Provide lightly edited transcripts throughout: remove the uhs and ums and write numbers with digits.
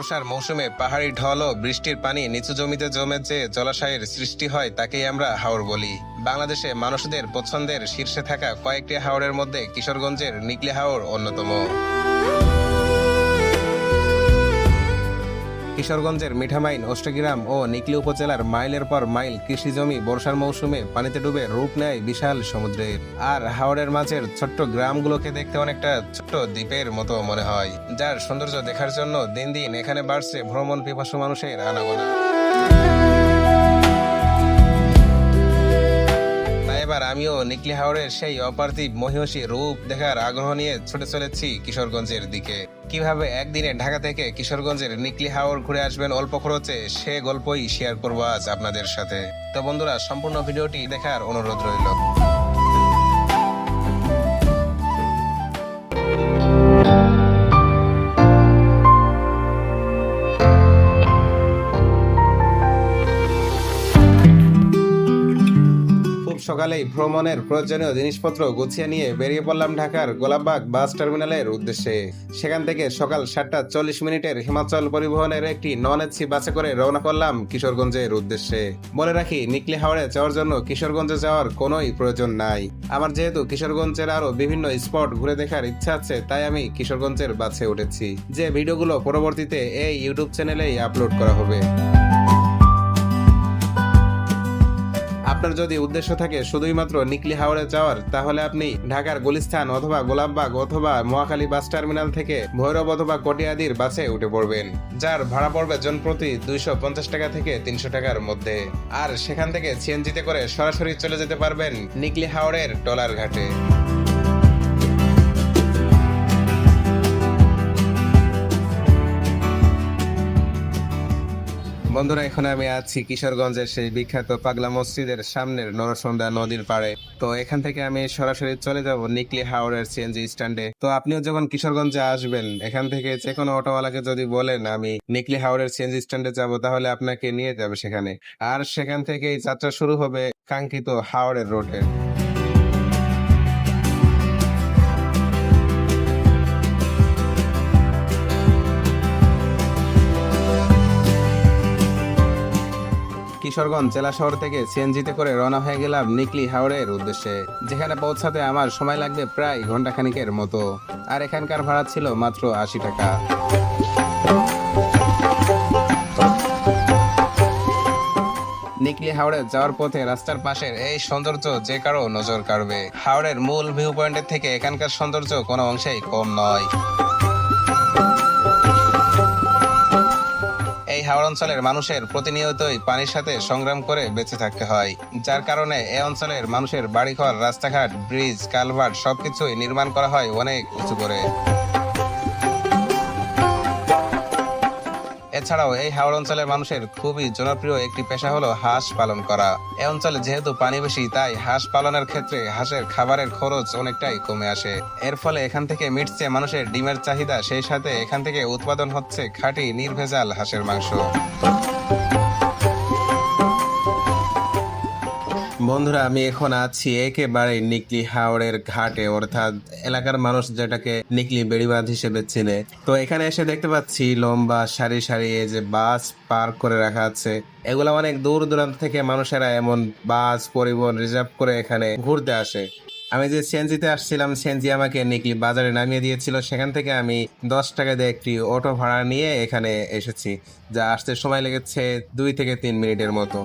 বর্ষার মৌসুমে পাহাড়ি ঢল ও বৃষ্টির পানি নিচু জমিতে জমে যে জলাশয়ের সৃষ্টি হয় তাকেই আমরা হাওর বলি। বাংলাদেশে মানুষদের পছন্দের শীর্ষে থাকা কয়েকটি হাওরের মধ্যে কিশোরগঞ্জের নিকলি হাওর অন্যতম। কিশোরগঞ্জের মিঠামাইন, অষ্টগ্রাম ও নিকলি উপজেলার মাইলের পর মাইল কৃষি জমি বর্ষার মৌসুমে পানিতে ডুবে রূপ নেয় বিশাল সমুদ্রের। আর হাওরের মাঝের ছোট্ট গ্রামগুলোকে দেখতে অনেকটা ছোট্ট দ্বীপের মতো মনে হয়, যার সৌন্দর্য দেখার জন্য দিন দিন এখানে বাড়ছে ভ্রমণ পিপাসু মানুষের আনাগোনা। এবার আমিও নিকলি হাওরের সেই অপার্থিব মহিষী রূপ দেখার আগ্রহ নিয়ে ছুটে চলেছি কিশোরগঞ্জের দিকে। কিভাবে একদিনে ঢাকা থেকে কিশোরগঞ্জের নিকলি হাওর ঘুরে আসবেন অল্প খরচে, সে গল্পই শেয়ার করবো আজ আপনাদের সাথে। তো বন্ধুরা, সম্পূর্ণ ভিডিওটি দেখার অনুরোধ রইল। সকালেই ভ্রমণের প্রয়োজনীয় জিনিসপত্র গুছিয়ে নিয়ে বেরিয়ে পড়লাম ঢাকার গোলাপবাগ বাস টার্মিনালের উদ্দেশ্যে। সেখান থেকে সকাল 7:40 হিমাচল পরিবহনের একটি নন এসি বাসে করে রওনা করলাম কিশোরগঞ্জের উদ্দেশ্যে। বলে রাখি, নিকলি হাওরে যাওয়ার জন্য কিশোরগঞ্জে যাওয়ার কোনোই প্রয়োজন নাই। আমার যেহেতু কিশোরগঞ্জের আরো বিভিন্ন স্পট ঘুরে দেখার ইচ্ছা আছে, তাই আমি কিশোরগঞ্জের বাসে উঠেছি, যে ভিডিওগুলো পরবর্তীতে এই ইউটিউব চ্যানেলেই আপলোড করা হবে। আপনার যদি উদ্দেশ্য থাকে শুধুই মাত্র নিকলি হাওরে যাওয়ার, তাহলে আপনি ঢাকার গুলিস্তান অথবা গোলাপবাগ অথবা মহাখালী বাস টার্মিনাল থেকে ভৈরব অথবা কটিয়াদির বাসে উঠে পড়বেন, যার ভাড়া পড়বে জনপ্রতি 250 টাকা থেকে 300 টাকার মধ্যে। আর সেখান থেকে সিএনজিতে করে সরাসরি চলে যেতে পারবেন নিকলি হাওরের টলার ঘাটে। বন্ধুরা, এখন আমি আছি কিশোরগঞ্জের সেই বিখ্যাত পাগলা মসজিদের সামনের নরসন্দা নদীর পাড়ে। তো এখান থেকে আমি সরাসরি চলে যাব নিকলি হাওরের সিএনজি স্ট্যান্ডে। তো আপনিও যখন কিশোরগঞ্জে আসবেন, এখান থেকে যে কোনো অটোওয়ালাকে যদি বলেন আমি নিকলি হাওরের সিএনজি স্ট্যান্ডে যাব, তাহলে আপনাকে নিয়ে যাবে সেখানে। আর সেখান থেকেই যাত্রা শুরু হবে কাঙ্ক্ষিত হাওরের রোডে। কিশোরগঞ্জ জেলা শহর থেকে সিএনজিতে করে রওনা হয়ে গেলাম নিকলি হাওরের উদ্দেশ্যে, যেখানে পৌঁছাতে আমার সময় লাগবে প্রায় ঘন্টাখানিকের মতো। আর এখানকার ভাড়া ছিল মাত্র 80 টাকা। নিকলি হাওড়ে যাওয়ার পথে রাস্তার পাশের এই সৌন্দর্য যে কারো নজর কাড়বে। হাওড়ের মূল ভিউ পয়েন্টের থেকে এখানকার সৌন্দর্য কোনো অংশেই কম নয়। এই হাওর অঞ্চলের মানুষের প্রতিনিয়তই পানির সাথে সংগ্রাম করে বেঁচে থাকতে হয়, যার কারণে এই অঞ্চলের মানুষের বাড়িঘর, রাস্তাঘাট, ব্রিজ, কালভার্ট সবকিছুই নির্মাণ করা হয় অনেক উঁচু করে। এছাড়াও এই হাওর অঞ্চলের মানুষের খুবই জনপ্রিয় একটি পেশা হলো হাঁস পালন করা। এই অঞ্চলে যেহেতু পানি বেশি, তাই হাঁস পালনের ক্ষেত্রে হাঁসের খাবারের খরচ অনেকটাই কমে আসে। এর ফলে এখান থেকে মিটছে মানুষের ডিমের চাহিদা, সেই সাথে এখান থেকে উৎপাদন হচ্ছে খাঁটি নির্ভেজাল হাঁসের মাংস। বন্ধুরা, আমি এখন আছি একেবারে নিকলি হাওরের ঘাটে, অর্থাৎ এলাকার মানুষ যেটাকে নিকলি বেড়িবাঁধ হিসেবে চিনে। তো এখানে এসে দেখতে পাচ্ছি লম্বা সারি সারি এই যে বাস পার্ক করে রাখা আছে। এগুলা অনেক দূর দূরান্ত থেকে মানুষেরা এমন বাস পরিবহন রিজার্ভ করে এখানে ঘুরতে আসে। আমি যে সিএনজিতে আসছিলাম, সিএনজি আমাকে নিকলি বাজারে নামিয়ে দিয়েছিল। সেখান থেকে আমি 10 টাকা দিয়ে একটি অটো ভাড়া নিয়ে এখানে এসেছি, যা আসতে সময় লেগেছে 2 থেকে 3 মিনিটের মতো।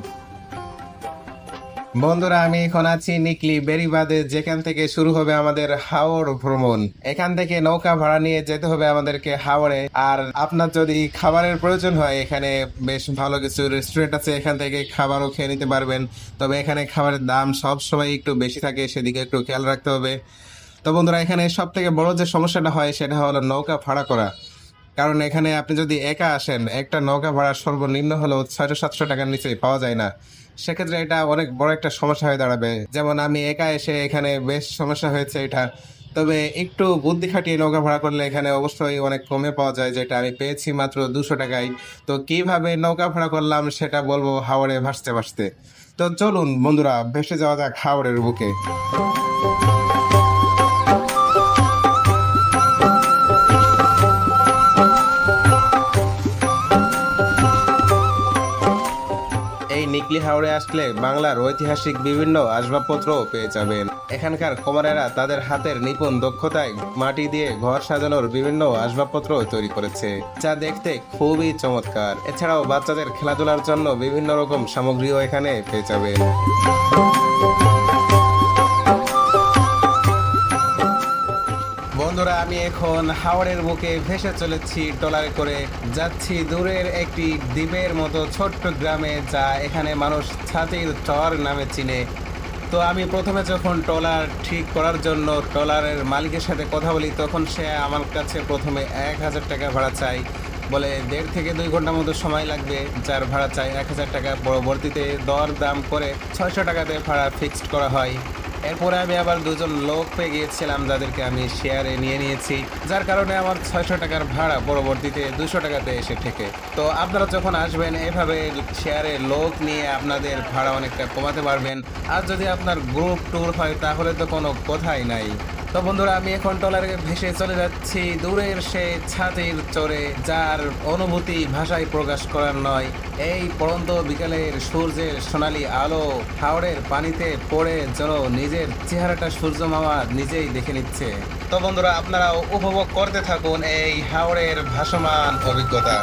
বন্ধুরা, আমি এখন আছি নিকলি বেড়িবাঁধে, যেখান থেকে শুরু হবে আমাদের হাওর ভ্রমণ। এখান থেকে নৌকা ভাড়া নিয়ে যেতে হবে আমাদেরকে হাওরে। আর আপনার যদি খাবারের প্রয়োজন হয়, এখানে বেশ ভালো কিছু রেস্টুরেন্ট আছে, এখান থেকে খাবারও খেয়ে নিতে পারবেন। তবে এখানে খাবারের দাম সব সময় একটু বেশি থাকে, সেদিকে একটু খেয়াল রাখতে হবে। তো বন্ধুরা, এখানে সব থেকে বড় যে সমস্যাটা হয় সেটা হলো নৌকা ভাড়া করা। কারণ এখানে আপনি যদি একা আসেন, একটা নৌকা ভাড়া সর্বনিম্ন হলেও 600-700 টাকার নিচে পাওয়া যায় না। সেক্ষেত্রে এটা অনেক বড় একটা সমস্যা হয়ে দাঁড়াবে। যেমন আমি একা এসে এখানে বেশ সমস্যা হয়েছে এটা। তবে একটু বুদ্ধি খাটিয়ে নৌকা ভাড়া করলে এখানে অবশ্যই অনেক কমে পাওয়া যায়, যেটা আমি পেয়েছি মাত্র 200 টাকায়। তো কিভাবে নৌকা ভাড়া করলাম সেটা বলবো হাওরে ভাসতে ভাসতে। তো চলুন বন্ধুরা, ভেসে যাওয়া যাক হাওরের বুকে। আসলে বাংলার ঐতিহাসিক বিভিন্ন আসবাবপত্র পেয়ে যাবেন। এখানকার কুমারেরা তাদের হাতের নিপুণ দক্ষতায় মাটি দিয়ে ঘর সাজানোর বিভিন্ন আসবাবপত্র তৈরি করেছে, যা দেখতে খুবই চমৎকার। এছাড়াও বাচ্চাদের খেলাধুলার জন্য বিভিন্ন রকম সামগ্রীও এখানে পেয়ে যাবেন। বন্ধুরা, আমি এখন হাওরের বুকে ভেসে চলেছি ট্রলারে করে। যাচ্ছি দূরের একটি দ্বীপের মতো ছোট্ট গ্রামে, যা এখানে মানুষ ছাতির চর নামে চিনে। তো আমি প্রথমে যখন ট্রলার ঠিক করার জন্য ট্রলারের মালিকের সাথে কথা বলি, তখন সে আমার কাছে প্রথমে 1000 টাকা ভাড়া চাই, বলে 1.5 থেকে 2 ঘন্টা মতো সময় লাগবে। যার ভাড়া চাই 1000 টাকা, পরবর্তীতে দর দাম করে 600 টাকাতে ভাড়া ফিক্সড করা হয়। এরপরে আমি আবার 2জন লোক পেয়ে গিয়েছিলাম, যাদেরকে আমি শেয়ারে নিয়ে নিয়েছি, যার কারণে আমার 600 টাকার ভাড়া পরবর্তীতে 200 টাকাতে এসে ঠেকে। তো আপনারা যখন আসবেন এভাবে শেয়ারে লোক নিয়ে আপনাদের ভাড়া অনেকটা কমাতে পারবেন। আর যদি আপনার গ্রুপ ট্যুর হয় তাহলে তো কোনো কথাই নাই। তো বন্ধুরা, আমি এখন ট্রলারে ভেসে চলে যাচ্ছি দূরের সে ছাতির চরে, যার অনুভূতি ভাষায় প্রকাশ করার নয়। এই পড়ন্ত বিকালের সূর্যের সোনালী আলো হাওরের পানিতে পড়ে যেন নিজের চেহারাটা সূর্য মামা নিজেই দেখে নিচ্ছে। তো বন্ধুরা, আপনারাও উপভোগ করতে থাকুন এই হাওরের ভাসমান অভিজ্ঞতা।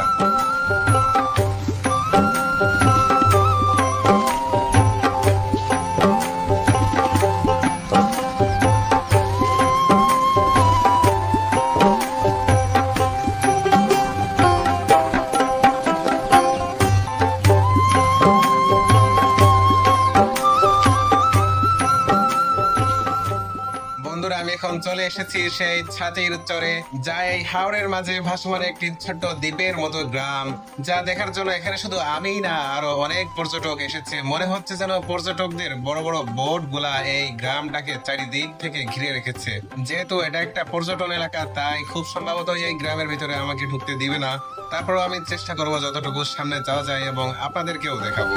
বন্ধুরা, আমি এখন চলে এসেছি সেই ছাতির চরে, যা এই হাওরের মাঝে ভাসমান একটি ছোট্ট দ্বীপের মতো গ্রাম, যা দেখার জন্য এখানে শুধু আমিই না, আরো অনেক পর্যটক এসেছে। মনে হচ্ছে যেন পর্যটকদের বড় বড় বোট গুলা এই গ্রামটাকে চারিদিক থেকে ঘিরে রেখেছে। যেহেতু এটা একটা পর্যটন এলাকা, তাই খুব সম্ভবত এই গ্রামের ভিতরে আমাকে ঢুকতে দিবে না। তারপরও আমি চেষ্টা করবো যতটুকু সামনে যাওয়া যায় এবং আপনাদেরকেও দেখাবো।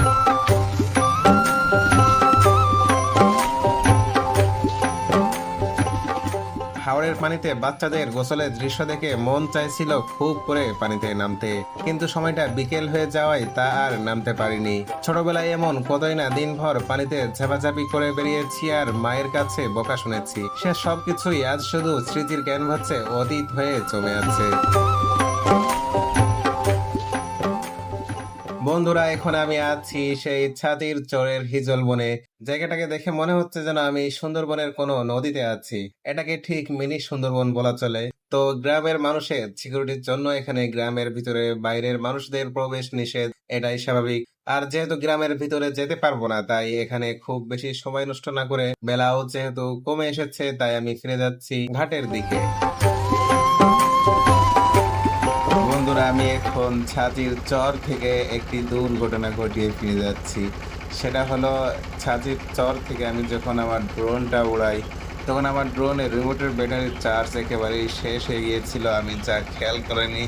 হাওরের পানিতে বাচ্চাদের গোসলের দৃশ্য দেখে মন চাইছিল খুব করে পানিতে নামতে, কিন্তু সময়টা বিকেল হয়ে যাওয়ায় তা আর নামতে পারিনি। ছোটবেলায় এমন কতই না দিনভর পানিতে ঝাপাঝাপি করে বেরিয়েছি আর মায়ের কাছে বকা শুনেছি। সে সবকিছুই আজ শুধু স্মৃতির ক্যানভাসে অতীত হয়ে জমে আছে। বন্ধুরা, এখন আমি আছি সেই ছাতির চরের হিজল বনে। জায়গাটাকে দেখে মনে হচ্ছে যেন আমি সুন্দরবনের কোনো নদীতে আছি। এটাকে ঠিক মিনি সুন্দরবন বলা চলে। তো গ্রামের মানুষের সিকিউরিটির জন্য এখানে গ্রামের ভিতরে বাইরের মানুষদের প্রবেশ নিষেধ, এটাই স্বাভাবিক। আর যেহেতু গ্রামের ভিতরে যেতে পারবো না, তাই এখানে খুব বেশি সময় নষ্ট না করে বেলাও যেহেতু কমে এসেছে, তাই আমি ফিরে যাচ্ছি ঘাটের দিকে। বন্ধুরা, আমি এখন ছাতির চর থেকে একটি দুর্ঘটনা ঘটিয়ে ফিরে যাচ্ছি। সেটা হলো, ছাতির চর থেকে আমি যখন আমার ড্রোনটা উড়াই, তখন আমার ড্রোনের রিমোটের ব্যাটারির চার্জ একেবারেই শেষ হয়ে গিয়েছিল, আমি যা খেয়াল করিনি।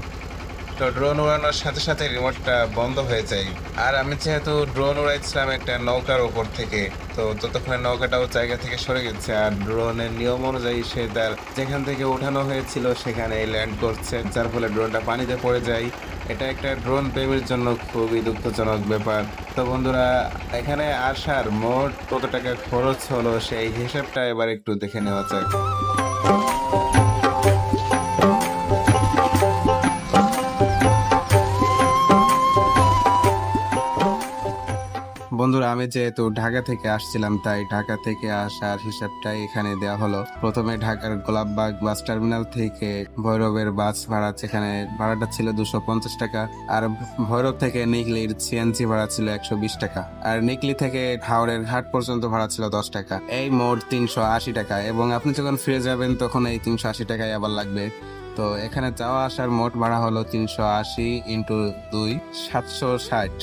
তো ড্রোন উড়ানোর সাথে সাথে রিমোটটা বন্ধ হয়ে যায়। আর আমি যেহেতু ড্রোন উড়াইছিলাম একটা নৌকার উপর থেকে, তো ততক্ষণে নৌকাটাও জায়গা থেকে সরে গেছে, আর ড্রোনের নিয়ম অনুযায়ী সে তার যেখান থেকে উঠানো হয়েছিল সেখানে ল্যান্ড করছে, যার ফলে ড্রোনটা পানিতে পড়ে যায়। এটা একটা ড্রোন প্রেমীর জন্য খুবই দুঃখজনক ব্যাপার। তো বন্ধুরা, এখানে আসার মোট কত টাকা খরচ হলো সেই হিসাবটা এবার একটু দেখে নেওয়া যাক। বন্ধুরা, আমি যেহেতু ঢাকা থেকে আসছিলাম, তাই ঢাকা থেকে আসার হিসাবটা এখানে দেওয়া হলো। প্রথমে ঢাকার গোলাপবাগ বাস টার্মিনাল থেকে ভৈরবের বাস ভাড়া, যেখানে ভাড়াটা ছিল 250 টাকা। আর ভৈরব থেকে নিকলির সিএনজি ভাড়া ছিল 120 টাকা। আর নিকলি থেকে হাওড়ের ঘাট পর্যন্ত ভাড়া ছিল 10 টাকা। এই মোট 380 টাকা। এবং আপনি যখন ফিরে যাবেন তখন এই 380 টাকাই আবার লাগবে। তো এখানে যাওয়া আসার মোট ভাড়া হলো 380 ইন্টু 2, 760।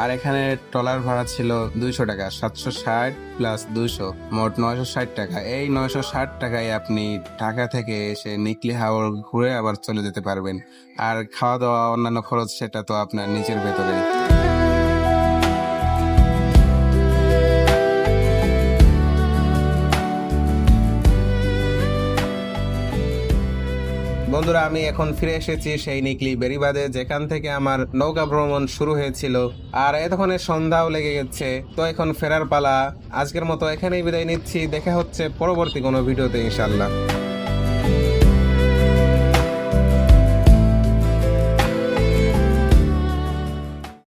আর এখানে ট্রলার ভাড়া ছিল 200 টাকা, 760 প্লাস 200, মোট 960 টাকা। এই 960 টাকায় আপনি ঢাকা থেকে এসে নিকলি হাওর ঘুরে আবার চলে যেতে পারবেন। আর খাওয়া দাওয়া অন্যান্য খরচ সেটা তো আপনার নিজের ভেতরে। বন্ধুরা, আমি এখন ফিরে এসেছি সেই নিকলি বেরিবাদে, যেখান থেকে আমার নৌকা ভ্রমণ শুরু হয়েছিল। আর এতক্ষণে সন্ধ্যাও লেগে গেছে, তো এখন ফেরার পালা। আজকের মতো এখানেই বিদায় নিচ্ছি, দেখা হচ্ছে পরবর্তী কোনো ভিডিওতে ইনশাল্লাহ।